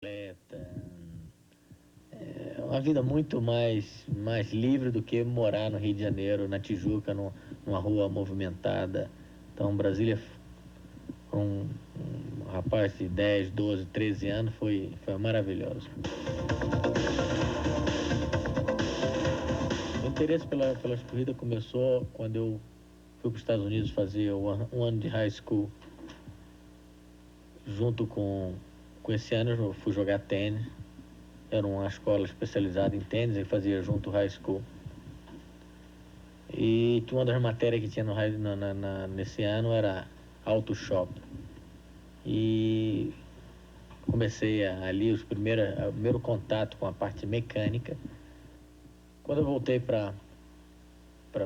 É uma vida muito mais livre do que morar no Rio de Janeiro, na Tijuca, numa rua movimentada. Então, Brasília, para um rapaz de 10, 12, 13 anos, foi maravilhoso. O interesse pelas corridas começou quando eu fui para os Estados Unidos fazer um ano de high school. Junto com esse ano eu fui jogar tênis. Era uma escola especializada em tênis e fazia junto o high school. E uma das matérias que tinha nesse ano era auto shop. E comecei ali o primeiro contato com a parte mecânica. Quando eu voltei para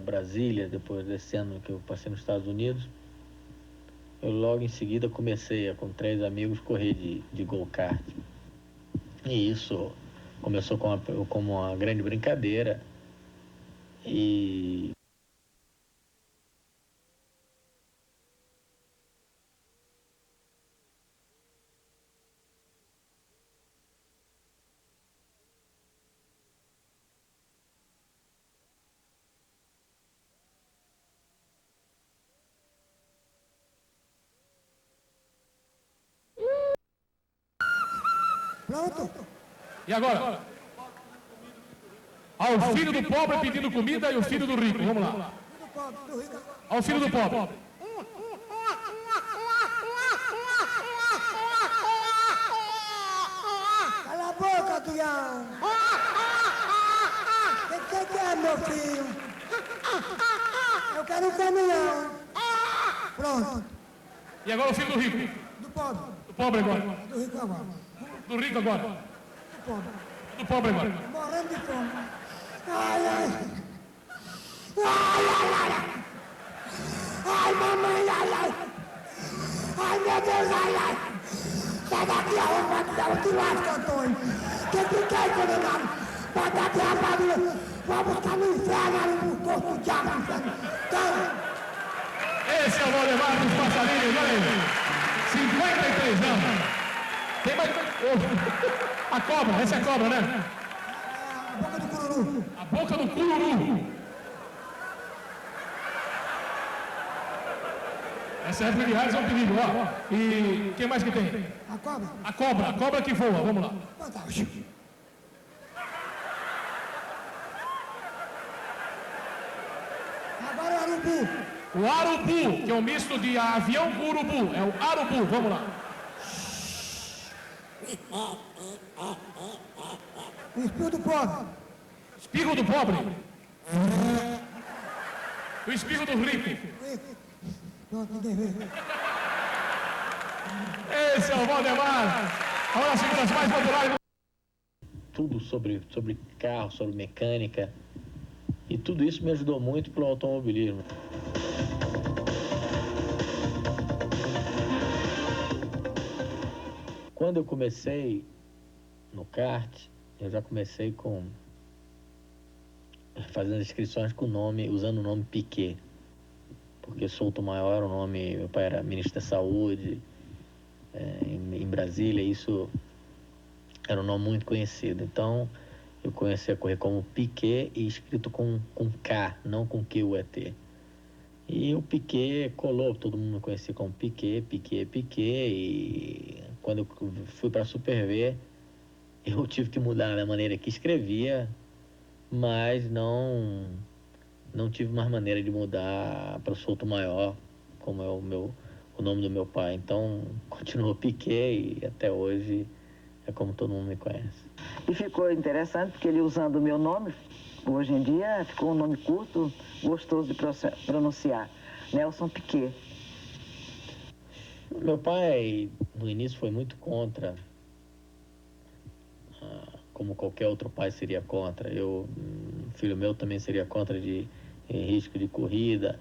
Brasília, depois desse ano que eu passei nos Estados Unidos, eu logo em seguida comecei com 3 amigos correr de go-kart. E isso começou como uma grande brincadeira. E Pronto? E agora? Ao filho do pobre pedindo comida e o filho do rico. Vamos lá. Ao filho do pobre. Cala a boca, Tuião! O que quer, meu filho? Eu quero um caminhão. Pronto. E agora o filho do rico. Do pobre. Do pobre agora. Do rico agora. Do rico agora. Do pobre. Do pobre agora. Morrendo de fome. Ai, ai. Ai, ai, ai. Ai, mamãe, ai, ai. Ai, meu Deus, ai, ai. Sai daqui, arrombado, te lasca, Antônio. Quem te quer, condenado? Bota aqui a família. Vai buscar no inferno, ali no corpo do diabo, no inferno. Esse é o Valdemar dos Passarinhos, olha aí. 53 anos. Tem mais... A cobra, essa é a cobra, né? A boca do cururu. A boca do cururu. Essa época de raios é um perigo, ó. E quem mais que tem? A cobra. A cobra que voa, vamos lá. Agora o arubu. O arubu, que é um misto de avião com urubu. É o arubu, vamos lá. O espinho do pobre. Espirro do pobre. O espirro do rico. Pronto, ninguém vê. Esse é o Valdemar. Uma das figuras mais populares. tudo sobre carro, sobre mecânica. E tudo isso me ajudou muito para o automobilismo. Quando eu comecei no kart, eu já comecei fazendo inscrições com usando o nome Piquet. Porque Souto Maior era o nome, meu pai era ministro da Saúde, em Brasília, isso era um nome muito conhecido. Então, eu comecei a correr como Piquet e escrito com K, não com QUET. E o Piquet colou, todo mundo me conhecia como Piquet, e quando eu fui para a Super V, eu tive que mudar a maneira que escrevia, mas não tive mais maneira de mudar para Souto Maior, como é o nome do meu pai. Então, continuou Piquet e até hoje é como todo mundo me conhece. E ficou interessante porque ele usando o meu nome, hoje em dia ficou um nome curto, gostoso de pronunciar, Nelson Piquet. Meu pai, no início, foi muito contra, como qualquer outro pai seria contra. Filho meu também seria contra de risco de corrida,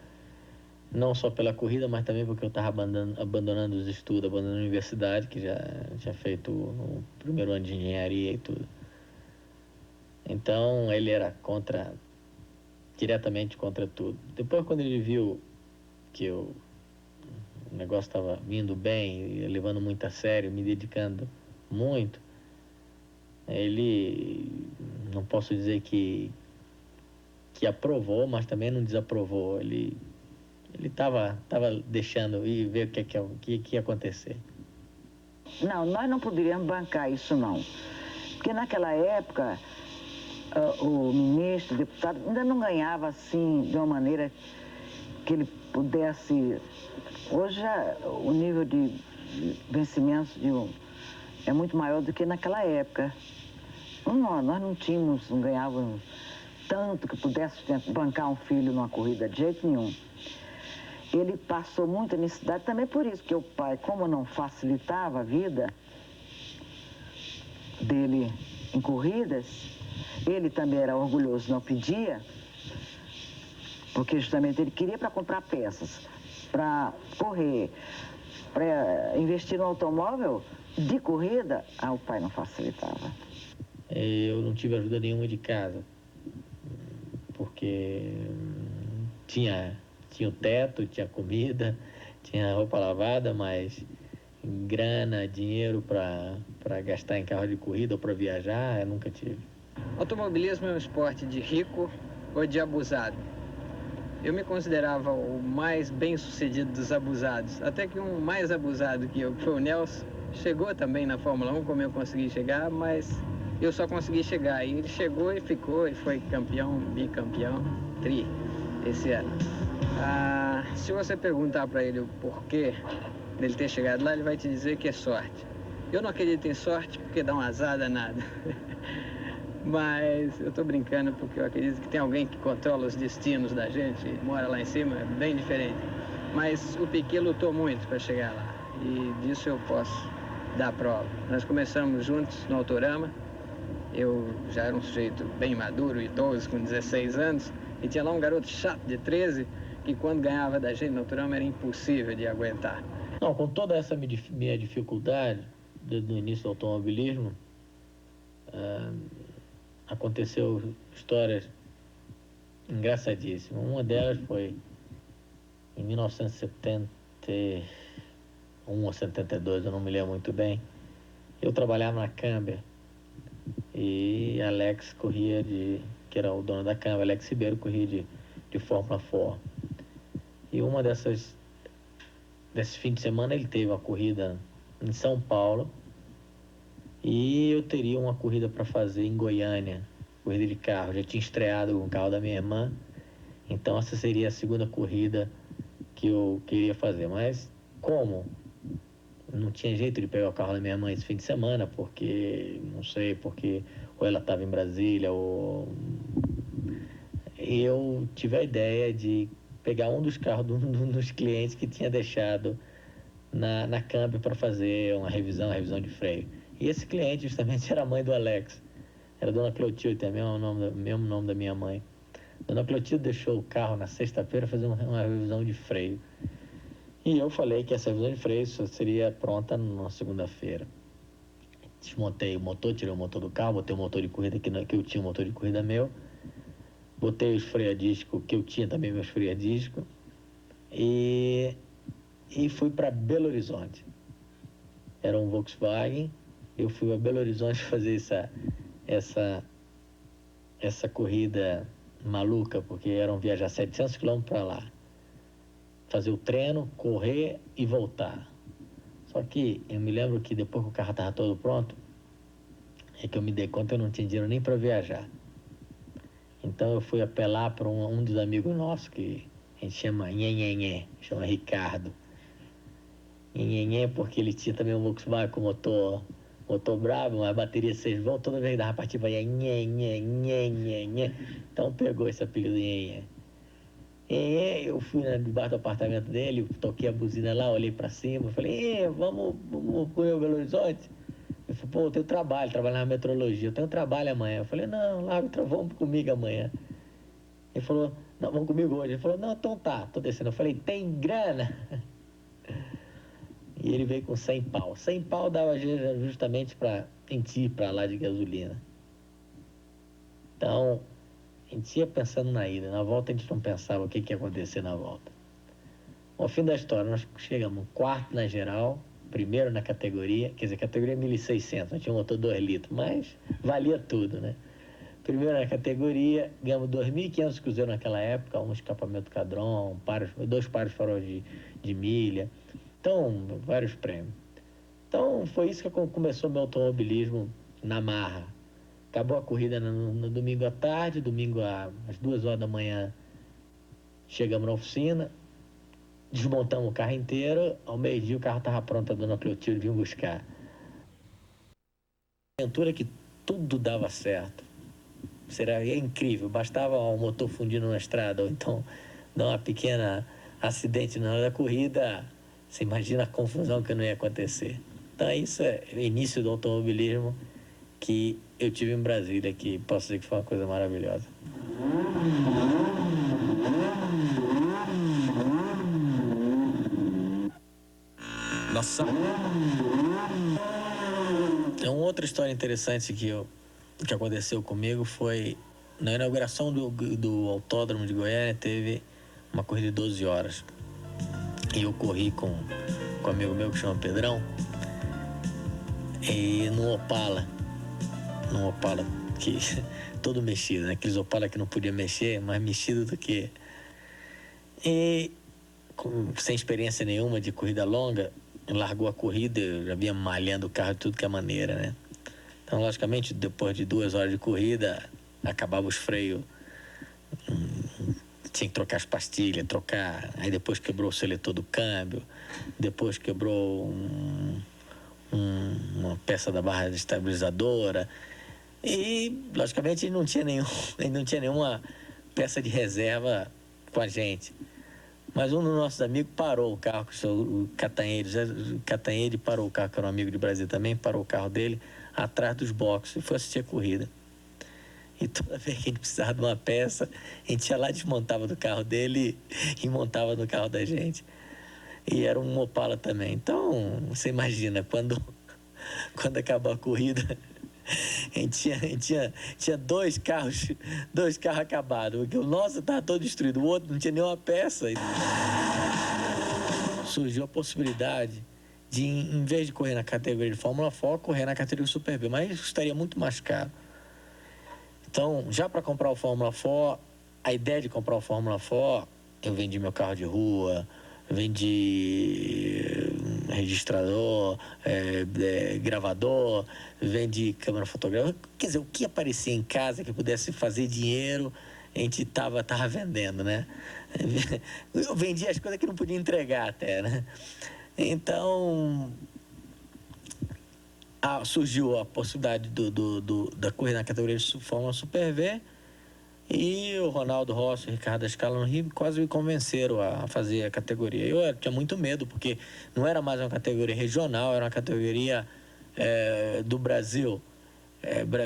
não só pela corrida, mas também porque eu estava abandonando os estudos, abandonando a universidade, que já tinha feito o primeiro ano de engenharia e tudo. Então, ele era diretamente contra tudo. Depois, quando ele viu que o negócio estava vindo bem, levando muito a sério, me dedicando muito, Ele, não posso dizer que aprovou, mas também não desaprovou. Ele estava deixando ir ver o que ia acontecer. Não, nós não poderíamos bancar isso, não. Porque naquela época, o ministro, o deputado, ainda não ganhava assim, de uma maneira que ele pudesse... Hoje, o nível de vencimentos é muito maior do que naquela época. Nós não tínhamos, não ganhávamos tanto que pudesse bancar um filho numa corrida, de jeito nenhum. Ele passou muita necessidade também por isso, porque o pai, como não facilitava a vida dele em corridas, ele também era orgulhoso, não pedia, porque justamente ele queria para comprar peças, para correr, para investir no automóvel de corrida, o pai não facilitava. Eu não tive ajuda nenhuma de casa, porque tinha o teto, tinha comida, tinha roupa lavada, mas grana, dinheiro para gastar em carro de corrida ou para viajar, eu nunca tive. Automobilismo é um esporte de rico ou de abusado? Eu me considerava o mais bem-sucedido dos abusados, até que um mais abusado que eu, que foi o Nelson, chegou também na Fórmula 1, como eu consegui chegar, mas eu só consegui chegar. E ele chegou e ficou, e foi campeão, bicampeão, tri, esse ano. Se você perguntar para ele o porquê dele ter chegado lá, ele vai te dizer que é sorte. Eu não acredito em sorte porque dá um azar danado. Mas eu tô brincando porque eu acredito que tem alguém que controla os destinos da gente e mora lá em cima, é bem diferente. Mas o Piquet lutou muito para chegar lá e disso eu posso dar prova. Nós começamos juntos no Autorama, eu já era um sujeito bem maduro, idoso, com 16 anos, e tinha lá um garoto chato de 13 que quando ganhava da gente no Autorama era impossível de aguentar. Não, com toda essa minha dificuldade no início do automobilismo, aconteceu histórias engraçadíssimas. Uma delas foi em 1971 ou 72, eu não me lembro muito bem. Eu trabalhava na Câmbia e Alex corria que era o dono da Câmbia, Alex Ribeiro corria de Fórmula 4. E uma desses fins de semana ele teve uma corrida em São Paulo e eu teria uma corrida para fazer em Goiânia, corrida de carro. Já tinha estreado com o carro da minha irmã, então essa seria a segunda corrida que eu queria fazer. Mas como não tinha jeito de pegar o carro da minha mãe esse fim de semana, porque, não sei, porque ou ela estava em Brasília, ou... Eu tive a ideia de pegar um dos carros dos clientes que tinha deixado na Câmbio para fazer uma revisão de freio. E esse cliente justamente era a mãe do Alex, era a Dona Clotilde, é o mesmo nome da minha mãe. Dona Clotilde deixou o carro na sexta-feira fazer uma revisão de freio. E eu falei que essa revisão de freio seria pronta na segunda-feira. Desmontei o motor, tirei o motor do carro, botei o motor de corrida, que eu tinha um motor de corrida meu. Botei os freio a disco, que eu tinha também meus freio a disco. E fui para Belo Horizonte. Era um Volkswagen. Eu fui para Belo Horizonte fazer essa corrida maluca, porque eram viajar 700 quilômetros para lá. Fazer o treino, correr e voltar. Só que eu me lembro que depois que o carro estava todo pronto, é que eu me dei conta que eu não tinha dinheiro nem para viajar. Então eu fui apelar para um dos amigos nossos, que a gente chama Nhenhenhé, chama Ricardo. Nhenhenhé porque ele tinha também um Volkswagen com motor bravo, uma bateria 6 volts, toda vez que dava partida, ia Nhenhenhé. Então pegou esse apelido Nhenhenhé. Eu fui debaixo do apartamento dele, toquei a buzina lá, olhei para cima, falei, vamos comer o Belo Horizonte? Ele falou, pô, eu tenho trabalho na metrologia, eu tenho trabalho amanhã. Eu falei, não, vamos comigo amanhã. Ele falou, não, vamos comigo hoje. Ele falou, não, então tá, tô descendo. Eu falei, tem grana? E ele veio com 100 pau. 100 pau dava justamente para ir para lá de gasolina. Então, a gente ia pensando na ida, na volta a gente não pensava o que ia acontecer na volta. Ao fim da história, nós chegamos quarto na geral, primeiro na categoria, quer dizer, categoria 1.600, não tinha um motor 2 litros, mas valia tudo, né? Primeiro na categoria, ganhamos 2.500 cruzeiros naquela época, um escapamento Cadron, dois pares de farol de milha, então, vários prêmios. Então, foi isso que começou meu automobilismo na marra. Acabou a corrida no domingo à tarde, domingo às 2 horas da manhã, chegamos na oficina, desmontamos o carro inteiro, ao meio-dia o carro estava pronto, a dona Clotilde vinha buscar. Aventura que tudo dava certo. Seria incrível, bastava um motor fundindo na estrada, ou então dar uma pequena acidente na hora da corrida, você imagina a confusão que não ia acontecer. Então isso é o início do automobilismo que eu tive em Brasília, que posso dizer que foi uma coisa maravilhosa. Nossa. Uma outra história interessante que aconteceu comigo foi na inauguração do Autódromo de Goiânia, teve uma corrida de 12 horas. E eu corri com um amigo meu que chama Pedrão, e num Opala que todo mexido, né? Aqueles Opala que não podia mexer, mais mexido do que... E sem experiência nenhuma de corrida longa, largou a corrida, eu já vinha malhando o carro de tudo que é maneira, né? Então, logicamente, depois de 2 horas de corrida, acabava os freios, tinha que trocar as pastilhas, aí depois quebrou o seletor do câmbio, depois quebrou uma peça da barra estabilizadora, e, logicamente, não tinha nenhuma peça de reserva com a gente. Mas um dos nossos amigos parou o carro, o Catanhede parou o carro, que era um amigo de Brasília também, parou o carro dele atrás dos boxes e foi assistir a corrida. E toda vez que a gente precisava de uma peça, a gente ia lá, desmontava do carro dele e montava no carro da gente. E era um Opala também. Então, você imagina, quando acabou a corrida, a gente tinha 2 carros acabados. Porque o nosso estava todo destruído, o outro não tinha nenhuma peça. Surgiu a possibilidade de, em vez de correr na categoria de Fórmula 4, correr na categoria Super B, mas isso estaria muito mais caro. Então, já para comprar o Fórmula 4, a ideia de comprar o Fórmula 4, eu vendi meu carro de rua, vendi registrador, gravador, vendi câmera fotográfica, quer dizer, o que aparecia em casa que pudesse fazer dinheiro, a gente tava vendendo, né? Eu vendia as coisas que não podia entregar até, né? Então, surgiu a possibilidade da corrida na categoria de Fórmula Super V, e o Ronaldo Rossi e o Ricardo Scala no Rio quase me convenceram a fazer a categoria. Eu tinha muito medo, porque não era mais uma categoria regional, era uma categoria do Brasil,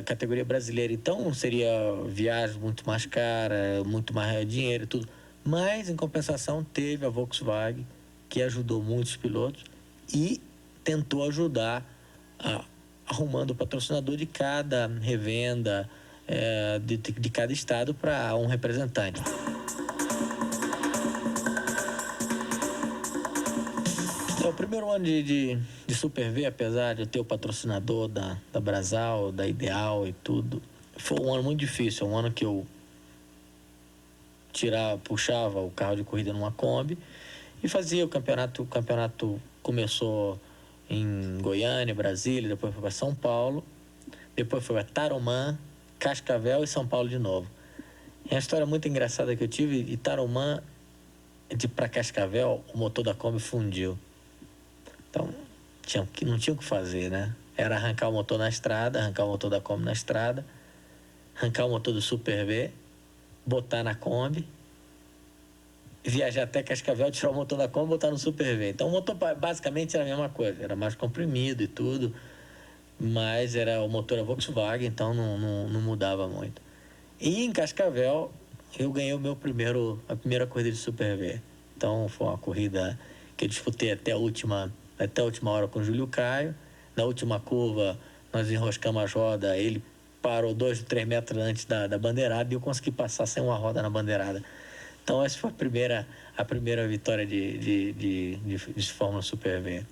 categoria brasileira. Então seria viagem muito mais cara, muito mais dinheiro e tudo. Mas, em compensação, teve a Volkswagen, que ajudou muitos pilotos e tentou ajudar arrumando o patrocinador de cada revenda, de cada estado para um representante. O primeiro ano de Super V, apesar de eu ter o patrocinador da Brasal, da Ideal e tudo, foi um ano muito difícil. Um ano que eu puxava o carro de corrida numa Kombi e fazia o campeonato. O campeonato começou em Goiânia, Brasília, depois foi para São Paulo, depois foi para Tarumã, Cascavel e São Paulo de novo. É uma história muito engraçada que eu tive. De Tarumã para Cascavel, o motor da Kombi fundiu. Então, não tinha o que fazer, né? Era arrancar o motor na estrada, arrancar o motor da Kombi na estrada, arrancar o motor do Super V, botar na Kombi, viajar até Cascavel, tirar o motor da Kombi e botar no Super V. Então, o motor basicamente era a mesma coisa. Era mais comprimido e tudo, mas o motor era Volkswagen, então não mudava muito. E em Cascavel, eu ganhei a primeira corrida de Super V. Então, foi uma corrida que eu disputei até a última hora com o Júlio Caio. Na última curva, nós enroscamos as rodas, ele parou 2 ou 3 metros antes da bandeirada e eu consegui passar sem uma roda na bandeirada. Então, essa foi a primeira vitória de Fórmula Super V.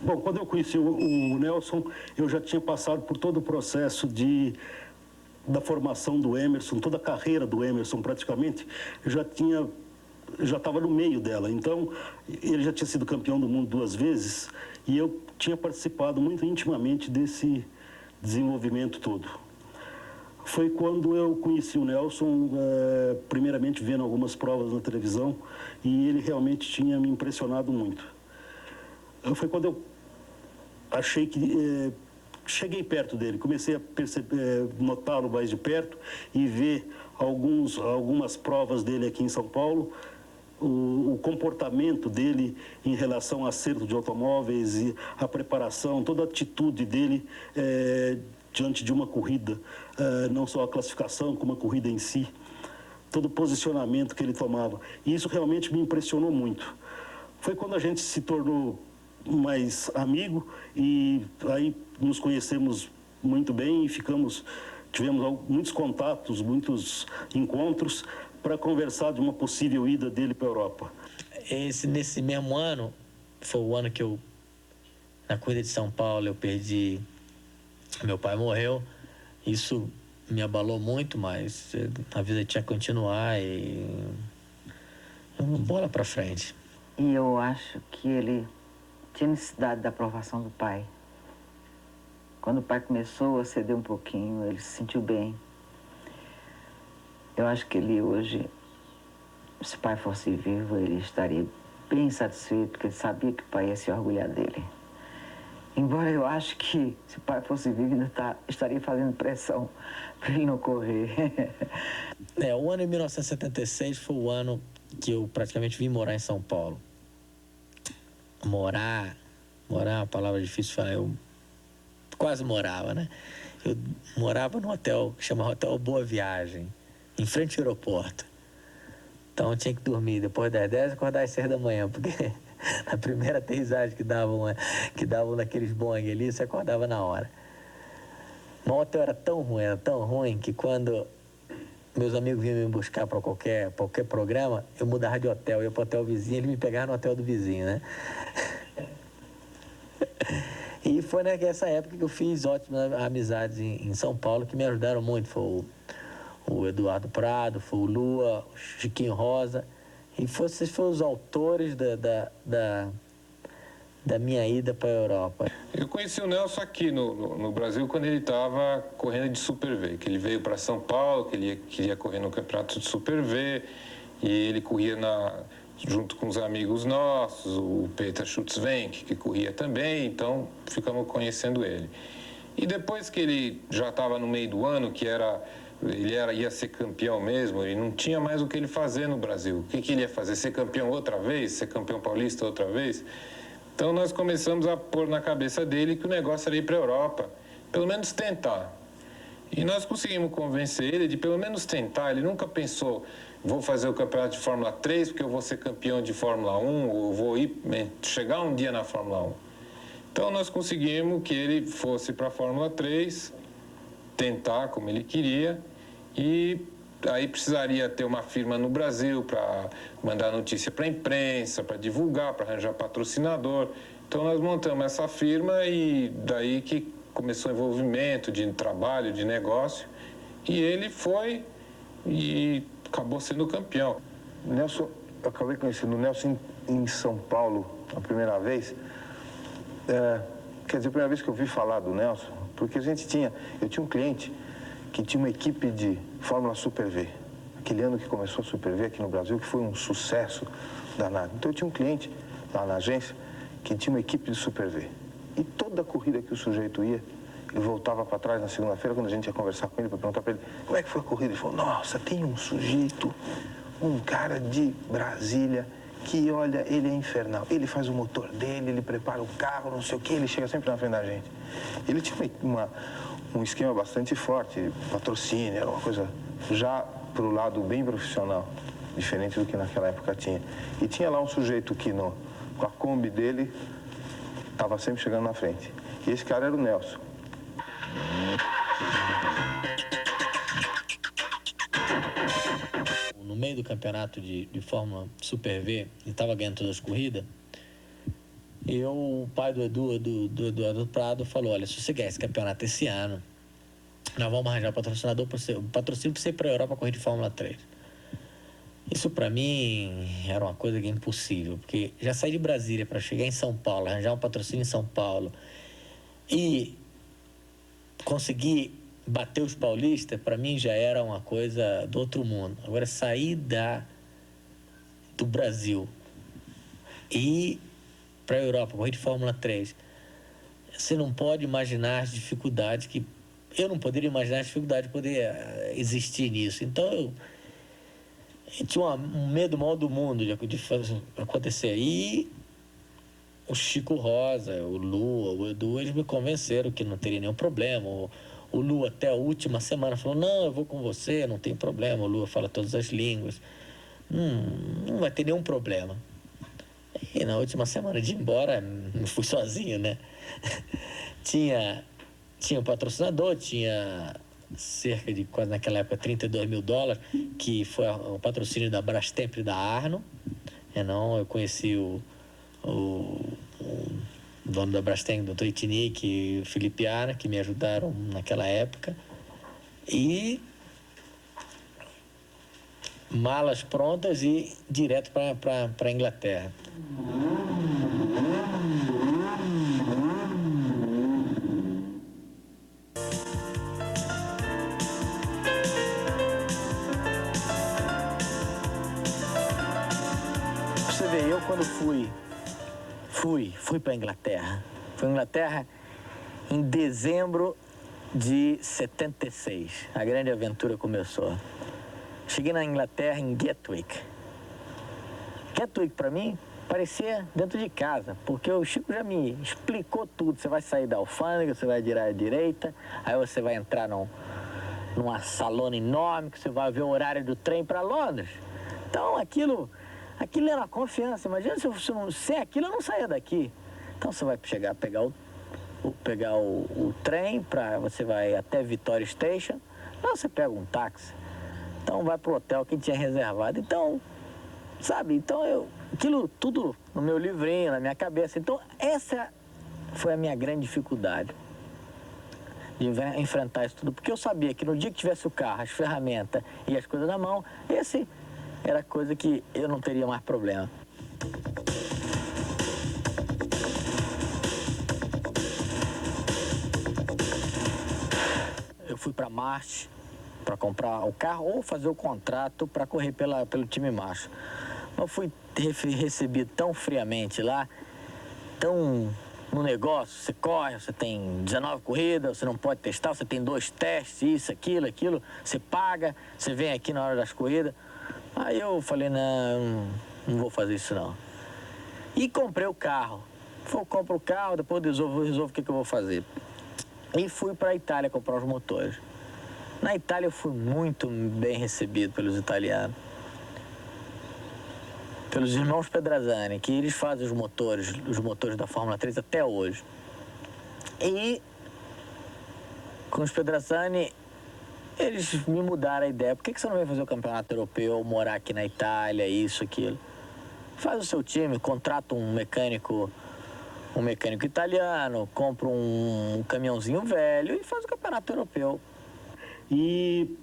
Bom, quando eu conheci o Nelson, eu já tinha passado por todo o processo da formação do Emerson, toda a carreira do Emerson praticamente, eu já estava no meio dela. Então, ele já tinha sido campeão do mundo 2 vezes e eu tinha participado muito intimamente desse desenvolvimento todo. Foi quando eu conheci o Nelson, primeiramente vendo algumas provas na televisão, e ele realmente tinha me impressionado muito. Foi quando eu achei que cheguei perto dele, comecei a notá-lo mais de perto e ver algumas provas dele aqui em São Paulo, o comportamento dele em relação ao acerto de automóveis e a preparação, toda a atitude dele diante de uma corrida, não só a classificação, como a corrida em si, todo o posicionamento que ele tomava. E isso realmente me impressionou muito. Foi quando a gente se tornou mais amigo e aí nos conhecemos muito bem e tivemos muitos contatos, muitos encontros para conversar de uma possível ida dele para a Europa. Nesse mesmo ano, foi o ano que na corrida de São Paulo, eu perdi, meu pai morreu, isso me abalou muito, mas a vida tinha que continuar e bola para frente. E eu acho que ele tinha necessidade da aprovação do pai. Quando o pai começou a ceder um pouquinho, ele se sentiu bem. Eu acho que ele hoje, se o pai fosse vivo, ele estaria bem satisfeito, porque ele sabia que o pai ia se orgulhar dele. Embora eu acho que, se o pai fosse vivo, ainda estaria fazendo pressão para ele não correr. O ano de 1976 foi o ano que eu praticamente vim morar em São Paulo. Morar é uma palavra difícil de falar, eu quase morava, né? Eu morava num hotel que chama Hotel Boa Viagem, em frente ao aeroporto. Então eu tinha que dormir depois das 10 e acordar às 6 da manhã, porque na primeira aterrissagem que davam naqueles Boeing ali, você acordava na hora. Mas o hotel era tão ruim, que quando meus amigos vinham me buscar para qualquer programa, eu mudava de hotel, ia para o hotel vizinho, ele me pegava no hotel do vizinho, né? E foi nessa época que eu fiz ótimas amizades em São Paulo, que me ajudaram muito. Foi o Eduardo Prado, foi o Lua, o Chiquinho Rosa. E vocês foram os autores da minha ida para a Europa. Eu conheci o Nelson aqui no Brasil quando ele estava correndo de Super V, que ele veio para São Paulo, que ele queria correr no campeonato de Super V, e ele corria junto com os amigos nossos, o Peter Schutzwenck, que corria também, então ficamos conhecendo ele. E depois que ele já estava no meio do ano, ia ser campeão mesmo, e não tinha mais o que ele fazer no Brasil. O que ele ia fazer? Ser campeão outra vez? Ser campeão paulista outra vez? Então nós começamos a pôr na cabeça dele que o negócio era ir para a Europa, pelo menos tentar. E nós conseguimos convencer ele de pelo menos tentar. Ele nunca pensou, vou fazer o campeonato de Fórmula 3 porque eu vou ser campeão de Fórmula 1, ou vou chegar um dia na Fórmula 1. Então nós conseguimos que ele fosse para a Fórmula 3, tentar como ele queria, e aí precisaria ter uma firma no Brasil para mandar notícia para a imprensa, para divulgar, para arranjar patrocinador. Então nós montamos essa firma e daí que começou o envolvimento de trabalho, de negócio, e ele foi e acabou sendo campeão. Nelson, eu acabei conhecendo o Nelson em São Paulo a primeira vez. Quer dizer, a primeira vez que eu ouvi falar do Nelson, porque eu tinha um cliente que tinha uma equipe de Fórmula Super V. Aquele ano que começou a Super V aqui no Brasil, que foi um sucesso danado. Então eu tinha um cliente lá na agência que tinha uma equipe de Super V. E toda corrida que o sujeito ia, ele voltava para trás na segunda-feira, quando a gente ia conversar com ele, para perguntar para ele como é que foi a corrida. Ele falou, nossa, tem um sujeito, um cara de Brasília, que, olha, ele é infernal. Ele faz o motor dele, ele prepara o carro, não sei o quê, ele chega sempre na frente da gente. Ele tinha um esquema bastante forte, patrocínio, era uma coisa já para o lado bem profissional, diferente do que naquela época tinha. E tinha lá um sujeito que com a Kombi dele estava sempre chegando na frente. E esse cara era o Nelson. No meio do campeonato de Fórmula Super V, ele estava ganhando todas as corridas, o pai do Eduardo Prado falou, olha, se você quer esse campeonato esse ano, nós vamos arranjar patrocinador patrocínio para você ir para a Europa correr de Fórmula 3. Isso para mim era uma coisa que é impossível, porque já saí de Brasília para chegar em São Paulo, arranjar um patrocínio em São Paulo e conseguir bater os paulistas, para mim já era uma coisa do outro mundo. Agora, sair do Brasil e para a Europa, correr de Fórmula 3, você não pode imaginar as dificuldades que... Eu não poderia imaginar as dificuldades de poder existir nisso. Então, eu tinha um medo maior do mundo de fazer acontecer. E o Chico Rosa, o Lua, o Edu, eles me convenceram que não teria nenhum problema. O Lua, até a última semana, falou, não, eu vou com você, não tem problema. O Lua fala todas as línguas. Não vai ter nenhum problema. E na última semana de ir embora, não fui sozinho, né? Tinha um patrocinador, tinha cerca de, quase naquela época, $32 mil, que foi o patrocínio da Brastemp e da Arno. Eu conheci o dono da Brastemp, o Dr. Itinique e o Felipe Ara, que me ajudaram naquela época. E malas prontas e direto para a Inglaterra. Você vê, eu quando fui para a Inglaterra. Fui à Inglaterra em dezembro de 76. A grande aventura começou. Cheguei na Inglaterra em Gatwick. Gatwick, para mim, parecia dentro de casa, porque o Chico já me explicou tudo. Você vai sair da alfândega, você vai virar à direita, aí você vai entrar numa salona enorme, que você vai ver o horário do trem para Londres. Então, aquilo era uma confiança. Imagina sem aquilo eu não saía daqui. Então, você vai pegar o trem, você vai até Victoria Station, não, você pega um táxi. Então vai pro hotel que tinha reservado. Então, sabe? Então aquilo tudo no meu livrinho, na minha cabeça. Então essa foi a minha grande dificuldade de enfrentar isso tudo. Porque eu sabia que no dia que tivesse o carro, as ferramentas e as coisas na mão, esse era coisa que eu não teria mais problema. Eu fui para Marte para comprar o carro ou fazer o contrato para correr pelo time March. Eu fui recebido tão friamente lá, tão no negócio. Você corre, você tem 19 corridas, você não pode testar, você tem 2 testes, isso, aquilo, você paga, você vem aqui na hora das corridas. Aí eu falei, não vou fazer isso não. E comprei o carro. Eu compro o carro, depois resolvo o que eu vou fazer. E fui para a Itália comprar os motores. Na Itália eu fui muito bem recebido pelos italianos. Pelos irmãos Pedrazani, que eles fazem os motores da Fórmula 3 até hoje. E com os Pedrazani, eles me mudaram a ideia. Por que você não vem fazer o campeonato europeu, morar aqui na Itália, isso, aquilo? Faz o seu time, contrata um mecânico italiano, compra um caminhãozinho velho e faz o campeonato europeu. E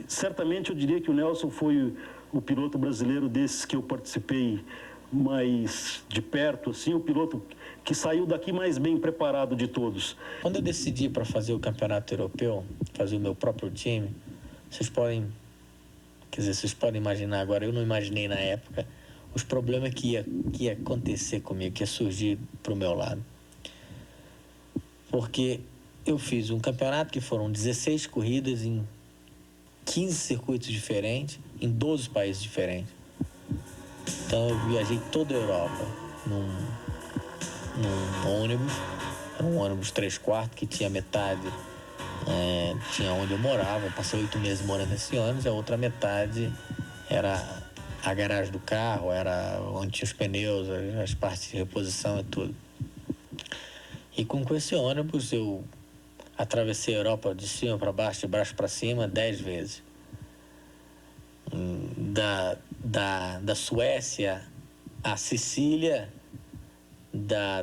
certamente eu diria que o Nelson foi o piloto brasileiro desses que eu participei mais de perto, assim, o piloto que saiu daqui mais bem preparado de todos. Quando eu decidi para fazer o campeonato europeu, fazer o meu próprio time, vocês podem imaginar agora, eu não imaginei na época, os problemas que ia acontecer comigo, que ia surgir para o meu lado. Porque eu fiz um campeonato que foram 16 corridas em 15 circuitos diferentes, em 12 países diferentes. Então eu viajei toda a Europa num ônibus, era um ônibus 3/4 que tinha metade, tinha onde eu morava, eu passei 8 meses morando nesse ônibus, a outra metade era a garagem do carro, era onde tinha os pneus, as partes de reposição e tudo. E com esse ônibus eu atravessei a Europa de cima para baixo, de baixo para cima, 10 vezes. Da Suécia à Sicília, da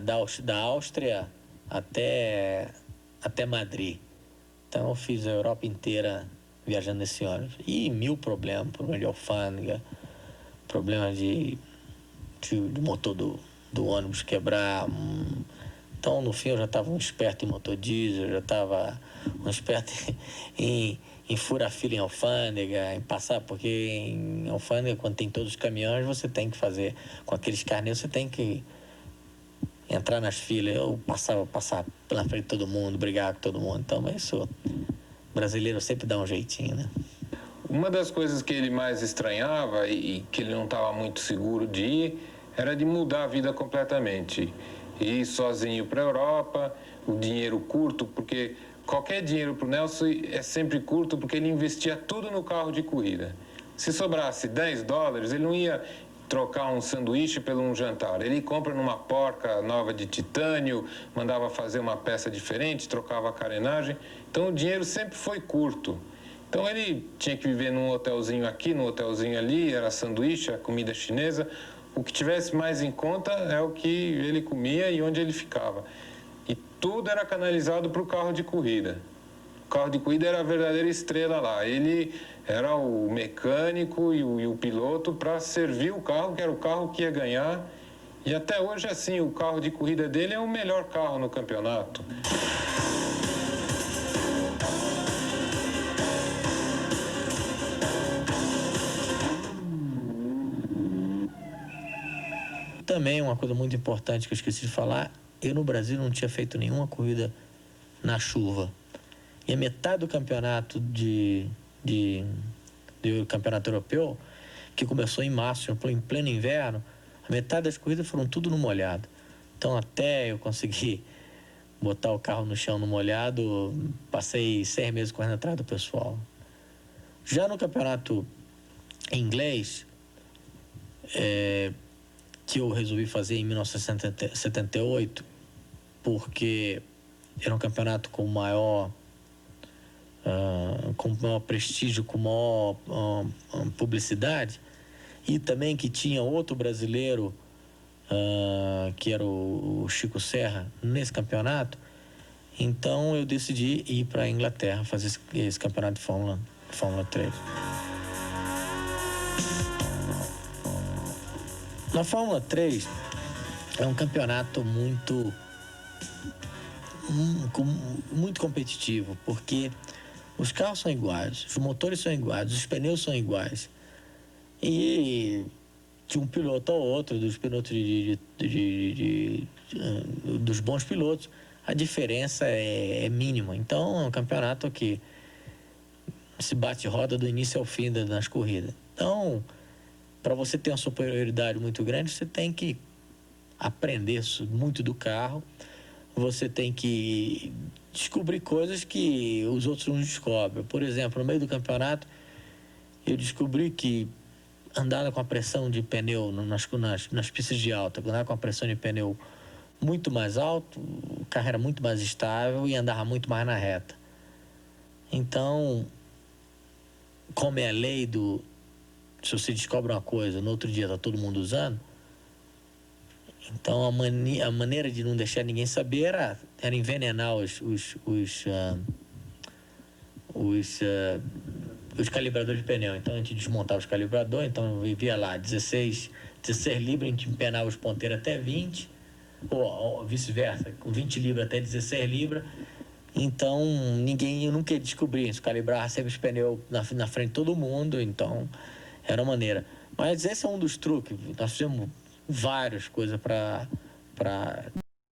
Áustria até Madrid. Então eu fiz a Europa inteira viajando nesse ônibus. E mil problemas de alfândega, problemas de motor do ônibus quebrar. Então, no fim, eu já estava um esperto em motor diesel, já estava um esperto em furar fila em alfândega, em passar, porque em alfândega, quando tem todos os caminhões, você tem que fazer, com aqueles carneiros, você tem que entrar nas filas. Eu passar pela frente de todo mundo, brigar com todo mundo. Então, mas isso, brasileiro sempre dá um jeitinho, né? Uma das coisas que ele mais estranhava e que ele não estava muito seguro de ir, era de mudar a vida completamente. Ir sozinho para a Europa, o dinheiro curto, porque qualquer dinheiro para o Nelson é sempre curto, porque ele investia tudo no carro de corrida. Se sobrasse $10, ele não ia trocar um sanduíche por um jantar. Ele compra numa porca nova de titânio, mandava fazer uma peça diferente, trocava a carenagem. Então o dinheiro sempre foi curto. Então ele tinha que viver num hotelzinho aqui, num hotelzinho ali, era sanduíche, a comida chinesa. O que tivesse mais em conta é o que ele comia e onde ele ficava. E tudo era canalizado para o carro de corrida. O carro de corrida era a verdadeira estrela lá. Ele era o mecânico e o piloto para servir o carro, que era o carro que ia ganhar. E até hoje, assim, o carro de corrida dele é o melhor carro no campeonato. Também uma coisa muito importante que eu esqueci de falar, eu no Brasil não tinha feito nenhuma corrida na chuva. E a metade do campeonato do campeonato europeu, que começou em março, em pleno inverno, a metade das corridas foram tudo no molhado. Então até eu conseguir botar o carro no chão no molhado, passei 6 meses correndo atrás do pessoal. Já no campeonato inglês, que eu resolvi fazer em 1978, porque era um campeonato com maior prestígio, com maior publicidade, e também que tinha outro brasileiro, que era o Chico Serra, nesse campeonato. Então eu decidi ir para a Inglaterra fazer esse campeonato de Fórmula 3. Na Fórmula 3 é um campeonato muito competitivo, porque os carros são iguais, os motores são iguais, os pneus são iguais. E de um piloto ao outro, dos pilotos dos bons pilotos, a diferença é mínima. Então é um campeonato que se bate roda do início ao fim nas corridas. Então, para você ter uma superioridade muito grande, você tem que aprender muito do carro, você tem que descobrir coisas que os outros não descobrem. Por exemplo, no meio do campeonato, eu descobri que andar com a pressão de pneu nas pistas de alta, andar com a pressão de pneu muito mais alto, o carro era muito mais estável e andava muito mais na reta. Então, como é a lei se você descobre uma coisa, no outro dia está todo mundo usando, então a maneira de não deixar ninguém saber era envenenar os calibradores de pneu. Então a gente desmontava os calibradores, então eu vivia lá 16 libras, a gente empenava os ponteiros até 20, ou vice-versa, com 20 libras até 16 libras. Então eu nunca ia descobrir, se calibrava sempre os pneus na frente de todo mundo, então era uma maneira. Mas esse é um dos truques, nós fizemos várias coisas para